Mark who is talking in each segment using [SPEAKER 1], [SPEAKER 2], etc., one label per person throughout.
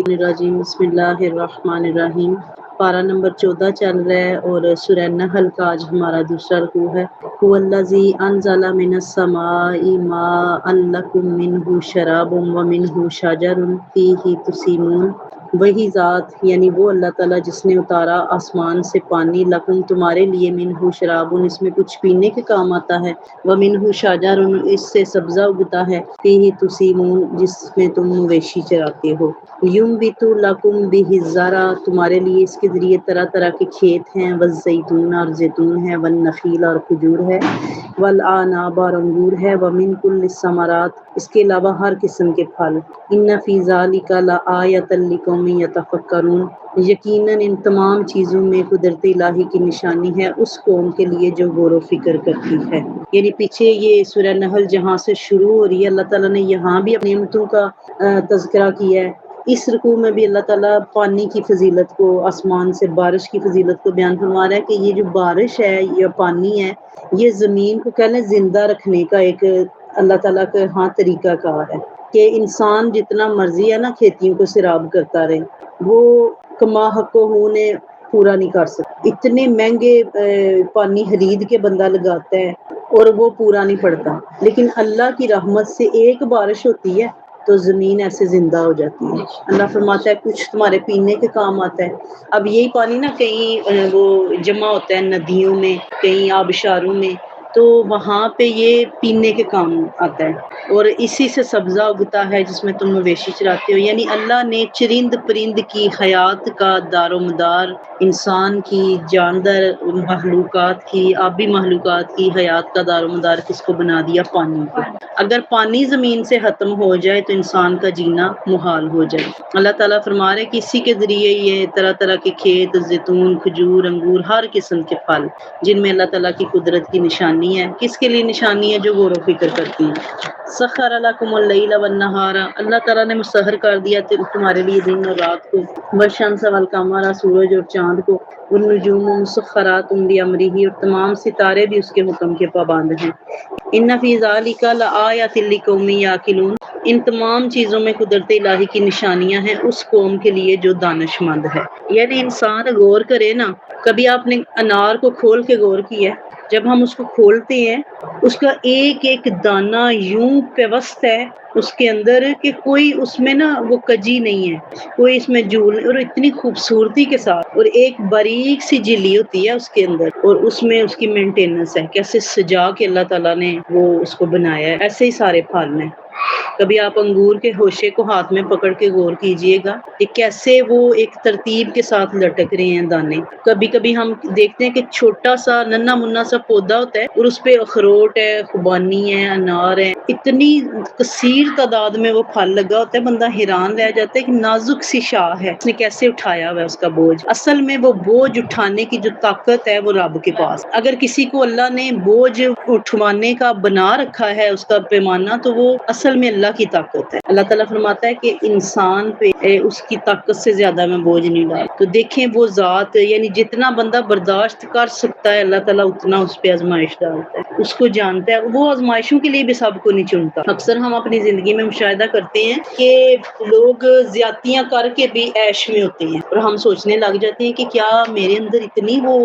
[SPEAKER 1] الرجیم بسم اللہ الرحمن الرحیم۔ پارہ نمبر 14 چل رہا ہے اور سورہ نحل کا آج ہمارا دوسرا رکوع ہے۔ هو الذی انزل من السماء ماء لکم منہ شراب ومنہ شجر فیہ تسیمون۔ وہی ذات یعنی وہ اللہ تعالیٰ جس نے اتارا آسمان سے پانی، لکم تمہارے لیے، منہ شراب اس میں کچھ پینے کے کام آتا ہے، ومنہ شجر اس سے سبزہ اگتا ہے، فیہ تسیمون جس میں تم مویشی چراتے ہو، ینبت لکم بہ الزرع تمہارے لیے اس کے ذریعے طرح طرح کے کھیت ہیں، والزیتون اور زیتون ہے، والنخیل اور کھجور ہے، والاعناب اور انگور ہے، ومن کل الثمرات اس کے علاوہ ہر قسم کے پھل، ان فی ذلک لآیۃ لقوم یتفکرون یقیناً ان تمام چیزوں میں قدرت الہی کی نشانی ہے اس قوم کے لیے جو غور و فکر کرتی ہے۔ یعنی پیچھے یہ سورہ نحل جہاں سے شروع ہو رہی ہے، اللہ تعالیٰ نے یہاں بھی اپنی نعمتوں کا تذکرہ کیا ہے، اس رکوع میں بھی اللہ تعالیٰ پانی کی فضیلت کو، آسمان سے بارش کی فضیلت کو بیان فرما رہا ہے کہ یہ جو بارش ہے یا پانی ہے، یہ زمین کو کہہ لیں زندہ رکھنے کا ایک اللہ تعالیٰ کا طریقہ کار ہے کہ انسان جتنا مرضی ہے نا کھیتیوں کو سیراب کرتا رہے، وہ کما حق نے پورا نہیں کر سکتا۔ اتنے مہنگے پانی خرید کے بندہ لگاتا ہے اور وہ پورا نہیں پڑتا، لیکن اللہ کی رحمت سے ایک بارش ہوتی ہے تو زمین ایسے زندہ ہو جاتی ہے۔ اللہ فرماتا ہے کچھ تمہارے پینے کے کام آتا ہے۔ اب یہی پانی نا کہیں وہ جمع ہوتا ہے ندیوں میں، کہیں آبشاروں میں، تو وہاں پہ یہ پینے کے کام آتا ہے اور اسی سے سبزہ اگتا ہے جس میں تم مویشی چراتے ہو۔ یعنی اللہ نے چرند پرند کی حیات کا دار و مدار، انسان کی، جاندار مخلوقات کی، آبی مخلوقات کی حیات کا دار و مدار کس کو بنا دیا؟ پانی کو۔ اگر پانی زمین سے ختم ہو جائے تو انسان کا جینا محال ہو جائے۔ اللہ تعالیٰ فرما رہے کہ اسی کے ذریعے یہ طرح طرح کے کھیت، زیتون، کھجور، انگور، ہر قسم کے پھل جن میں اللہ تعالیٰ کی قدرت کی نشانی ہے۔ کس کے لیے نشانی ہے؟ جو غور و فکر کرتی ہیں۔ سخر لکم اللیل والنہار اللہ تعالیٰ نے مسخر کر دیا تمہارے لیے دن اور رات کو، والشمس والقمر سورج اور چاند کو، والنجوم مسخرات بامرہ اور تمام ستارے بھی اس کے حکم کے پابند ہیں۔ ان فی ذلک لآیات لقوم یعقلون ان تمام چیزوں میں قدرت الہی کی نشانیاں ہیں اس قوم کے لیے جو دانش مند ہے۔ یعنی انسان غور کرے نا، کبھی آپ نے انار کو کھول کے غور کیا ہے؟ جب ہم اس کو کھولتے ہیں اس کا ایک ایک دانہ یوں پیوست ہے اس کے اندر کہ کوئی اس میں نا وہ کجی نہیں ہے، کوئی اس میں جھول، اور اتنی خوبصورتی کے ساتھ، اور ایک باریک سی جھلی ہوتی ہے اس کے اندر، اور اس میں اس کی مینٹیننس ہے، کیسے سجا کے اللہ تعالیٰ نے وہ اس کو بنایا ہے۔ ایسے ہی سارے پھل ہیں۔ کبھی آپ انگور کے ہوشے کو ہاتھ میں پکڑ کے غور کیجئے گا کہ کیسے وہ ایک ترتیب کے ساتھ لٹک رہے ہیں دانے۔ کبھی کبھی ہم دیکھتے ہیں کہ چھوٹا سا ننھا منا سا پودا ہوتا ہے اور اس پہ اخروٹ ہے، خوبانی ہے، انار ہے، اتنی کثیر تعداد میں وہ پھل لگا ہوتا ہے، بندہ حیران رہ جاتا ہے کہ نازک سی شاہ ہے، اس نے کیسے اٹھایا ہوا ہے اس کا بوجھ۔ اصل میں وہ بوجھ اٹھانے کی جو طاقت ہے وہ رب کے پاس۔ اگر کسی کو اللہ نے بوجھ اٹھوانے کا بنا رکھا ہے اس کا پیمانہ، تو وہ اصل میں اللہ کی طاقت ہے۔ اللہ تعالیٰ فرماتا ہے کہ انسان پہ اس کی طاقت سے زیادہ میں بوجھ نہیں ڈال۔ تو دیکھیں وہ ذات، یعنی جتنا بندہ برداشت کر سکتا ہے اللہ تعالیٰ اتنا اس پہ آزمائش ڈالتا ہے، اس کو جانتا ہے۔ وہ آزمائشوں کے لیے بھی سب کو نہیں چنتا۔ اکثر ہم اپنی زندگی میں مشاہدہ کرتے ہیں کہ لوگ زیادتیاں کر کے بھی عیش میں ہوتے ہیں، اور ہم سوچنے لگ جاتے ہیں کہ کیا میرے اندر اتنی وہ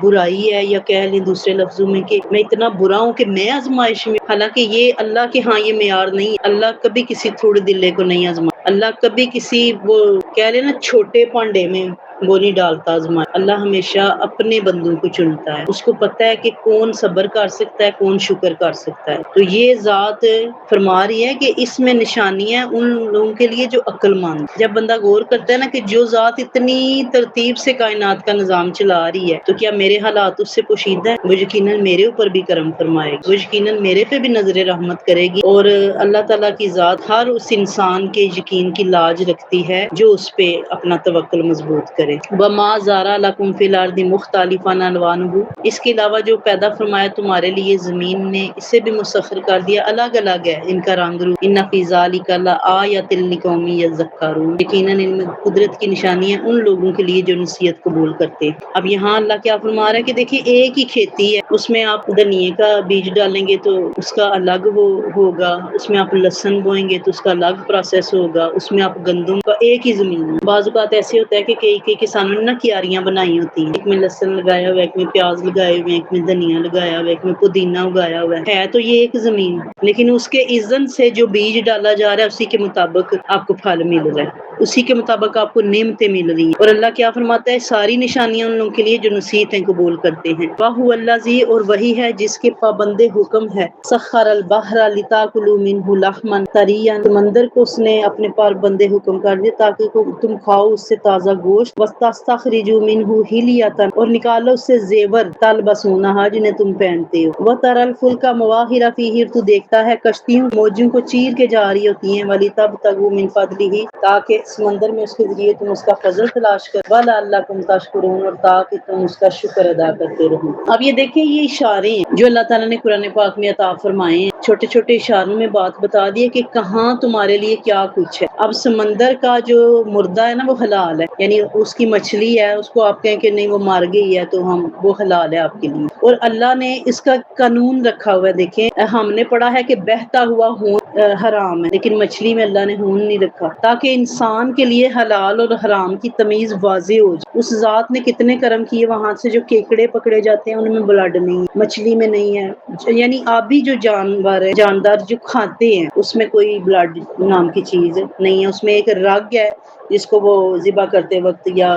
[SPEAKER 1] برائی ہے، یا کہہ لیں دوسرے لفظوں میں کہ میں اتنا برا ہوں کہ میں آزمائش میں۔ حالانکہ یہ اللہ کے ہاں یہ معیار نہیں۔ اللہ کبھی کسی تھوڑے دلے کو نہیں آزما، اللہ کبھی کسی وہ کہہ لیں نا چھوٹے پانڈے میں وہ نہیں ڈالتا آزما۔ اللہ ہمیشہ اپنے بندوں کو چنتا ہے، اس کو پتہ ہے کہ کون صبر کر سکتا ہے، کون شکر کر سکتا ہے۔ تو یہ ذات فرما رہی ہے کہ اس میں نشانیاں ان لوگوں کے لیے جو عقل مند۔ جب بندہ غور کرتا ہے نا کہ جو ذات اتنی ترتیب سے کائنات کا نظام چلا رہی ہے، تو کیا میرے حالات اس سے پوشیدہ ہے؟ وہ یقیناً میرے اوپر بھی کرم فرمائے گی، وہ یقیناً میرے پہ بھی نظر رحمت کرے گی، اور اللہ تعالیٰ کی ذات ہر اس انسان کے یقین کی لاج رکھتی ہے جو اس پہ اپنا توکل مضبوط کرے۔ کرے۔ وما زارا لکم فی الارض مختلفا الوانہ، اس کے علاوہ جو پیدا فرمایا تمہارے لیے زمین نے، اسے بھی مسخر کر دیا، الگ الگ ہے ان کا رنگ روپ۔ ان فی ذلک لآیۃ لقوم یذکرون، یقیناً ان میں قدرت کی نشانی ہے ان لوگوں کے لیے جو نصیحت قبول کرتے ہیں۔ اب یہاں اللہ کیا فرما رہا ہے کہ دیکھیے ایک ہی کھیتی ہے، اس میں آپ دھنیے کا بیج ڈالیں گے تو اس کا الگ وہ ہوگا، اس میں آپ لہسن بوئیں گے تو اس کا الگ پروسیس ہوگا، اس میں آپ گندم کا ایک ہی زمین ہے۔ بعض اوقات ایسے ہوتا ہے کہ کئی کسانوں نے نا کیاریاں بنائی ہوتی ہیں، ایک میں لہسن لگایا ہوا ہے، ایک میں پیاز لگائے ہوئے ہیں، ایک میں دھنیا لگایا ہوا ہے، ایک میں پودینہ اگایا ہوا ہے تو یہ ایک زمین، لیکن اس کے اذن سے جو بیج ڈالا جا رہا ہے اسی کے مطابق آپ کو پھل مل رہا ہے، اسی کے مطابق آپ کو نعمتیں مل رہی ہیں۔ اور اللہ کیا فرماتا ہے، ساری نشانیاں ان لوگوں کے لیے جو نصیحتیں قبول کرتے ہیں۔ وَهُوَ الَّذِي، اور وہی ہے جس کے پابند حکم ہے، سَخَّرَ الْبَحْرَ لِتَأْكُلُوا مِنْهُ لَحْمًا طَرِيًّا، سمندر کو اس نے اپنے پابند حکم کر دیا تاکہ تم کھاؤ اس سے تازہ گوشت، وَتَسْتَخْرِجُوا مِنْهُ حِلْيَةً، اور نکالو اس سے زیور، تلبسونہا، جنہیں تم پہنتے ہو، وَتَرَى الْفُلْكَ مَوَاخِرَ فِيهِ، تو دیکھتا ہے کشتیوں موجوں کو چیر کے جا رہی ہوتی ہیں، وَلِتَبْتَغُوا مِنْ فَضْلِهِ، تاکہ سمندر میں اس کے ذریعے تم اس کا فضل تلاش کر، وَلَعَلَّكُمْ تَشْكُرُونَ، اور تاکہ تم اس کا شکر ادا کرتے رہو۔ اب یہ دیکھیں یہ اشارے ہیں جو اللہ تعالیٰ نے قرآن پاک میں عطا فرمائے ہیں، چھوٹے چھوٹے اشاروں میں بات بتا دی ہے کہ کہاں تمہارے لیے کیا کچھ ہے۔ اب سمندر کا جو مردہ ہے نا وہ حلال ہے، یعنی اس کی مچھلی ہے، اس کو آپ کہیں کہ نہیں وہ مر گئی ہے تو وہ حلال ہے آپ کے لیے، اور اللہ نے اس کا قانون رکھا ہوا ہے۔ دیکھیں ہم نے پڑھا ہے کہ بہتا ہوا خون حرام ہے، لیکن مچھلی میں اللہ نے خون نہیں رکھا تاکہ انسان کے لیے حلال اور حرام کی تمیز واضح ہو جائے۔ اس ذات نے کتنے کرم کیے، وہاں سے جو کیکڑے پکڑے جاتے ہیں ان میں بلڈ نہیں ہے، مچھلی میں نہیں ہے، یعنی آبی جو جانور ہے، جاندار جو کھاتے ہیں اس میں کوئی بلڈ نام کی چیز نہیں ہے، اس میں ایک رگ ہے جس کو وہ ذبح کرتے وقت یا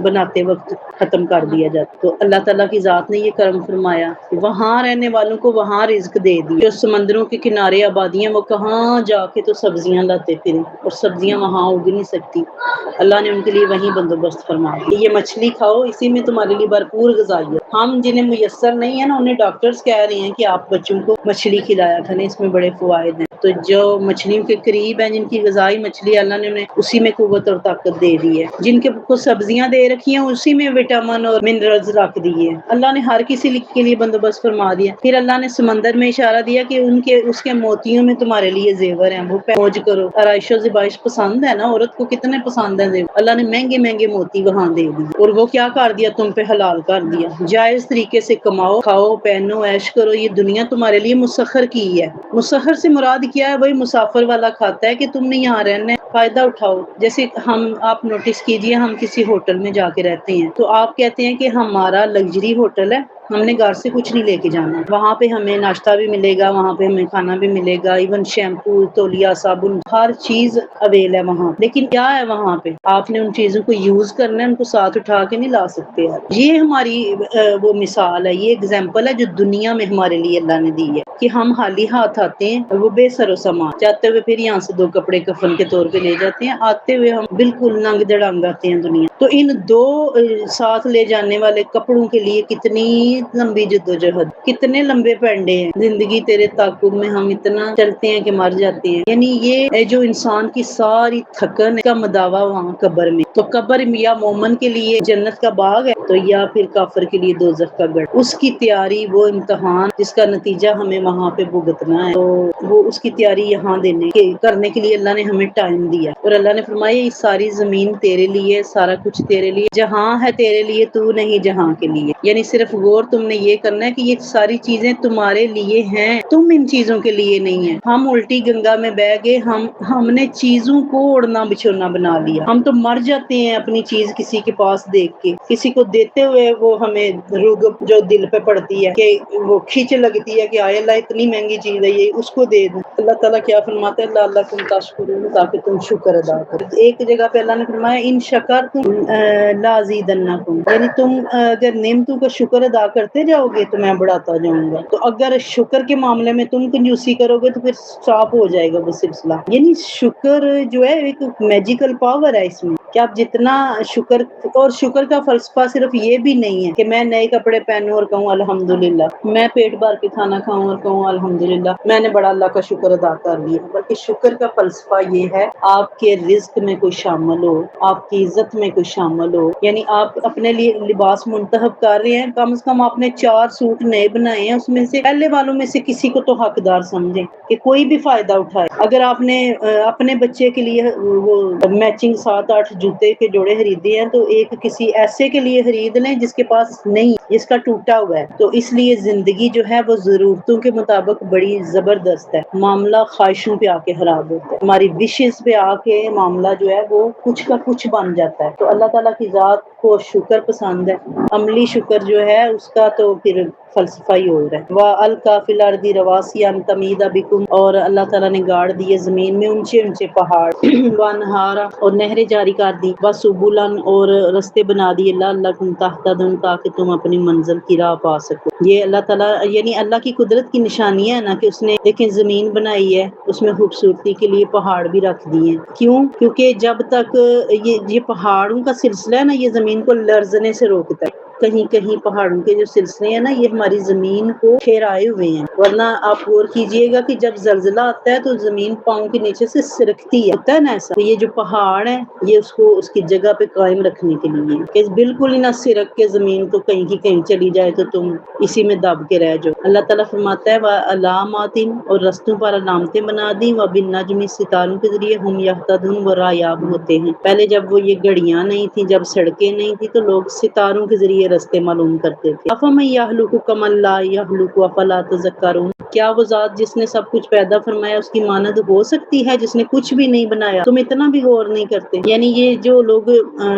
[SPEAKER 1] بناتے وقت ختم کر دیا جاتا۔ تو اللہ تعالیٰ کی ذات نے یہ کرم فرمایا، وہاں رہنے والوں کو وہاں رزق دے دی۔ جو سمندروں کے کنارے آبادیاں وہ کہاں جا کے تو سبزیاں لاتے پھریں، اور سبزیاں وہاں اگ نہیں سکتی، اللہ نے ان کے لیے وہیں بندوبست فرما دیا۔ یہ مچھلی کھاؤ، اسی میں تمہارے لیے بھرپور غذائیت۔ ہم جنہیں میسر نہیں ہے نا انہیں ڈاکٹرز کہہ رہے ہیں کہ آپ بچوں کو مچھلی کھلایا کریں، اس میں بڑے فوائد ہیں۔ تو جو مچھلیوں کے قریب ہیں، جن کی غذائی مچھلی اللہ نے انہیں اسی میں قوت اور طاقت دے دی ہے، جن کے کو سبزیاں دے رکھی ہیں اسی میں وٹامن اور منرلز رکھ دیے ہیں، اللہ نے ہر کسی کے لیے بندوبست فرما دیا۔ پھر اللہ نے سمندر میں اشارہ دیا کہ اس کے موتیوں میں تمہارے لیے زیور ہیں، وہ موج کرو۔ آرائش و زیبائش پسند ہے نا، عورت کو کتنے پسند ہے زیور، اللہ نے مہنگے مہنگے موتی وہاں دے دی، اور وہ کیا کر دیا، تم پہ حلال کر دیا۔ جائز طریقے سے کماؤ، کھاؤ، پہنو، عیش کرو، یہ دنیا تمہارے لیے مسخر کی ہے۔ مسخر سے مراد کیا ہے، وہی مسافر والا کھاتا ہے کہ تم نے یہاں رہنا ہے، فائدہ اٹھاؤ۔ جیسے آپ نوٹس کیجئے، ہم کسی ہوٹل میں جا کے رہتے ہیں تو آپ کہتے ہیں کہ ہمارا لگژری ہوٹل ہے، ہم نے گھر سے کچھ نہیں لے کے جانا، وہاں پہ ہمیں ناشتہ بھی ملے گا، وہاں پہ ہمیں کھانا بھی ملے گا، ایون شیمپو، تولیہ، صابن، ہر چیز اویل ہے وہاں، لیکن کیا ہے وہاں پہ، آپ نے ان چیزوں کو یوز کرنا ہے، ان کو ساتھ اٹھا کے نہیں لا سکتے آپ۔ یہ ہماری وہ مثال ہے، یہ ایگزامپل ہے جو دنیا میں ہمارے لیے اللہ نے دی ہے کہ ہم خالی ہاتھ آتے ہیں، وہ بے سر و سامان، جاتے ہوئے پھر یہاں سے 2 کپڑے کفن کے طور پہ لے جاتے ہیں، آتے ہوئے ہم بالکل ننگ دڑنگ آتے ہیں دنیا۔ تو ان 2 ساتھ لے جانے والے کپڑوں کے لیے کتنی لمبی جدوجہد، کتنے لمبے پنڈے ہیں، زندگی تیرے تعاقب میں ہم اتنا چلتے ہیں کہ مر جاتے ہیں۔ یعنی یہ جو انسان کی ساری تھکن کا مداوا وہاں قبر میں، تو قبر یا مومن کے لیے جنت کا باغ ہے تو یا پھر کافر کے لیے دوزخ کا گڑھ۔ اس کی تیاری، وہ امتحان جس کا نتیجہ ہمیں وہاں پہ بھگتنا ہے، تو وہ اس کی تیاری یہاں کرنے کے لیے اللہ نے ہمیں ٹائم دیا، اور اللہ نے فرمایا یہ ساری زمین تیرے لیے، سارا کچھ تیرے لیے، جہاں ہے تیرے لیے، تو نہیں جہاں کے لیے۔ یعنی صرف غور تم نے یہ کرنا ہے کہ یہ ساری چیزیں تمہارے لیے ہیں، تم ان چیزوں کے لیے نہیں ہیں۔ ہم الٹی گنگا میں بہ گئے، ہم نے چیزوں کو اوڑھنا بچھونا بنا لیا، ہم تو مر جاتے ہیں اپنی چیز کسی کے پاس دیکھ کے، کسی کو دیتے ہوئے وہ ہمیں رگ جو دل پہ پڑتی ہے کہ وہ کھینچ لگتی ہے کہ آئے اللہ اتنی مہنگی چیز ہے یہ اس کو دے دوں۔ اللہ تعالیٰ کیا فرماتا ہے، لعلکم تشکرون، تاکہ تم شکر ادا کرو۔ ایک جگہ پہ اللہ نے فرمایا ان شکرتم لازیدنکم، یعنی تم اگر نعمتوں کا شکر ادا کرتے جاؤ گے تو میں بڑھاتا جاؤں گا۔ تو اگر شکر کے معاملے میں تم کنجوسی کرو گے تو پھر سٹاپ ہو جائے گا وہ سلسلہ۔ یعنی شکر جو ہے ایک میجیکل پاور ہے اس میں کہ آپ جتنا شکر، اور شکر کا فلسفہ صرف یہ بھی نہیں ہے کہ میں نئے کپڑے پہنوں اور کہوں الحمدللہ، میں پیٹ بھر کے کھانا کھاؤں اور کہوں الحمدللہ میں نے بڑا اللہ کا شکر ادا کر لیا، بلکہ شکر کا فلسفہ یہ ہے آپ کے رزق میں کوئی شامل ہو، آپ کی عزت میں کوئی شامل ہو. یعنی آپ اپنے لیے لباس منتخب کر رہے ہیں، کم از کم آپ نے 4 سوٹ نئے بنائے ہیں، اس میں سے پہلے والوں میں سے کسی کو تو حقدار سمجھیں کہ کوئی بھی فائدہ اٹھائے. اگر آپ نے اپنے بچے کے لیے وہ میچنگ 7-8 جوتے کے جوڑے خریدے ہیں تو ایک کسی ایسے کے لیے خرید لیں جس کے پاس نہیں، جس کا ٹوٹا ہوا ہے. تو اس لیے زندگی جو ہے وہ ضرورتوں کے مطابق بڑی زبردست ہے. معاملہ خواہشوں پہ آ کے خراب ہوتا ہے، ہماری وشز پہ آ کے معاملہ جو ہے وہ کچھ کا کچھ بن جاتا ہے. تو اللہ تعالیٰ کی ذات کو شکر پسند ہے، عملی شکر جو ہے اس کا تو پھر فلسفہ ہی ہو رہا ہے. وَأَلْقَىٰ فِي الْأَرْضِ رَوَاسِيَ أَن تَمِيدَ بِكُمْ، اور اللہ تعالیٰ نے گاڑ دیے زمین میں اونچے اونچے پہاڑ. وَأَنْهَارًا، اور نہریں جاری کر دی. وَسُبُلًا، اور رستے بنا دیے. لَعَلَّكُمْ تَهْتَدُونَ، تاکہ تم اپنی منزل کی راہ پا سکو. یہ اللہ تعالیٰ یعنی اللہ کی قدرت کی نشانی ہے نا کہ اس نے دیکھیں زمین بنائی ہے، اس میں خوبصورتی کے لیے پہاڑ بھی رکھ دیے. کیوں؟ کیونکہ جب تک یہ پہاڑوں کا سلسلہ ہے نا، یہ زمین کو لرزنے سے روکتا ہے. کہیں کہیں پہاڑوں کے جو سلسلے ہیں نا، یہ ہماری زمین کو پھیرائے ہوئے ہیں. ورنہ آپ غور کیجئے گا کہ جب زلزلہ آتا ہے تو زمین پاؤں کے نیچے سے سرکتی ہے، ہوتا ہے نا ایسا. تو یہ جو پہاڑ ہے یہ اس کو اس کی جگہ پہ قائم رکھنے کے لیے کہ بالکل ہی نہ سرک کے زمین تو کہیں کی کہیں چلی جائے تو تم اسی میں دب کے رہ جاؤ. اللہ تعالیٰ فرماتا ہے وَعَلَامَاتٍ، اور رستوں پر علامتیں بنا دی. وَبِالنَّجْمِ، ستاروں کے ذریعے ہم یہتدون، وہ رایاب ہوتے ہیں. پہلے جب وہ یہ گھڑیاں نہیں تھیں، جب سڑکیں نہیں تھی، تو لوگ ستاروں کے ذریعے رستے معلوم کرتے تھے. افمن یخلق کمن لا یخلق افلا تذکرون، کیا وہ ذات جس نے سب کچھ پیدا فرمایا اس کی مانند ہو سکتی ہے جس نے کچھ بھی نہیں بنایا؟ تم اتنا بھی غور نہیں کرتے. یعنی یہ جو لوگ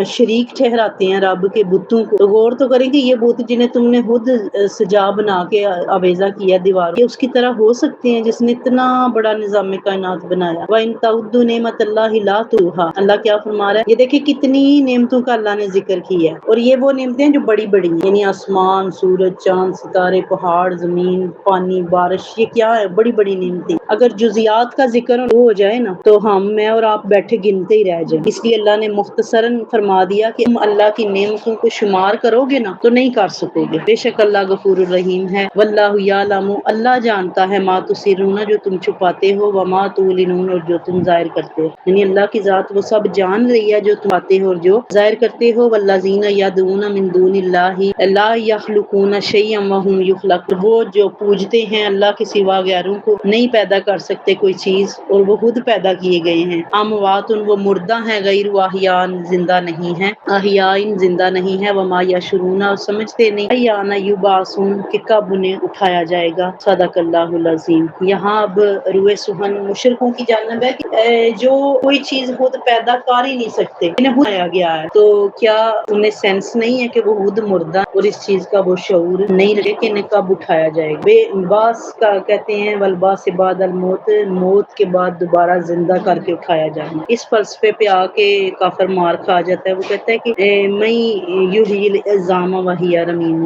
[SPEAKER 1] شریک ٹھہراتے ہیں رب کے بتوں کو، تو غور تو کریں کہ یہ بت جنہیں تم نے خود سجا بنا کے آویزہ کیا دیوار، کہ اس کی طرح ہو سکتے ہیں جس نے اتنا بڑا نظام کائنات بنایا. وَإِن تَعُدُّوا نِعْمَتَ اللَّهِ لَا تُحْصُوهَا، اللہ کیا فرما رہا ہے؟ یہ دیکھیں کتنی نعمتوں کا اللہ نے ذکر کیا ہے، اور یہ وہ نعمتیں جو بڑی بڑی ہیں، یعنی آسمان، سورج، چاند، ستارے، پہاڑ، زمین، پانی، بارش، یہ کیا ہے؟ بڑی بڑی نعمتیں. اگر جزیات کا ذکر ہو جائے نا تو میں اور آپ بیٹھے گنتے ہی رہ جائیں. اس لیے اللہ نے مختصراً فرما دیا کہ تم اللہ کی نعمتوں کو شمار کرو گے نا تو نہیں کر سکو گے. بے شک اللہ غفور الرحیم ہے. واللہ یعلم، اللہ جانتا ہے، ما تسرون، جو تم چھپاتے ہو، وما تعلنون، اور جو تم ظاہر کرتے ہو. یعنی اللہ کی ذات وہ سب جان رہی ہے جو تم پاتے ہو اور جو ظاہر کرتے ہو. والذین یدعون من دون اللہ لا یخلقون شیئا وهم یخلقون، وہ جو پوجتے ہیں اللہ کے سوا غیروں کو نہیں پیدا کر سکتے کوئی چیز اور وہ خود پیدا کیے گئے ہیں. اموات، وہ مردہ ہیں، غیر احیان، زندہ نہیں ہیں. احیاء، زندہ نہیں ہے. وما یشعرون، اور سمجھتے نہیں، ایان یبعثون، کہ کب انہیں اٹھایا جائے گا. صدق اللہ العظیم. یہاں اب روئے سخن مشرکوں کی جانب ہے کہ جو کوئی چیز خود پیدا کر ہی نہیں سکتے، انہیں خود آیا گیا ہے، تو کیا انہیں سینس نہیں ہے کہ وہ خود مردہ اور اس چیز کا وہ شعور نہیں رہے کہ انہیں کب اٹھایا جائے گا. بے باس کا کہتے ہیں والباس بعد الموت، موت کے بعد دوبارہ زندہ کر کے اٹھایا جائے گا. اس فلسفے پہ آ کے کافر مار کھا جاتا ہے. وہ کہتا ہے کہ میں یحیی العظام وہی رمیم،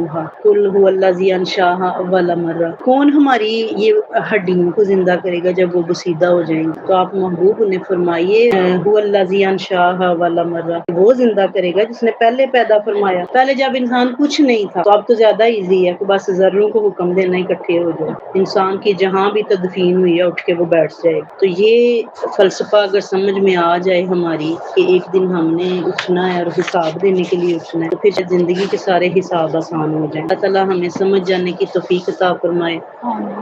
[SPEAKER 1] قل هو الذی انشاها اول مرہ، کون ہماری یہ ہڈیوں کو زندہ کرے گا جب وہ بسیدہ ہو جائیں گے؟ تو آپ محبوب انہیں فرمائیے هو الذی انشاها اول مرہ، وہ زندہ کرے گا جس نے پہلے پیدا فرمایا. پہلے جب انسان کچھ نہیں تھا، تو اب تو زیادہ ایزی ہے کہ بس ذروں کو حکم دینا اکٹھے ہو جائے. انسان کی جہاں بھی تدفین ہوئی ہے اٹھ کے وہ بیٹھ جائے. تو یہ فلسفہ اگر سمجھ میں آ جائے ہماری کہ ایک دن ہم نے اٹھنا ہے اور حساب دینے کے لیے اٹھنا ہے، تو پھر زندگی کے سارے حساب آسان ہو جائیں. اللہ تعالیٰ ہمیں سمجھ جانے کی توفیق عطا فرمائے.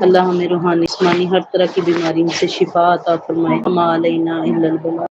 [SPEAKER 1] اللہ ہمیں روحانی جسمانی ہر طرح کی بیماری سے شفا عطا فرمائے. وما علینا الا البلاغ.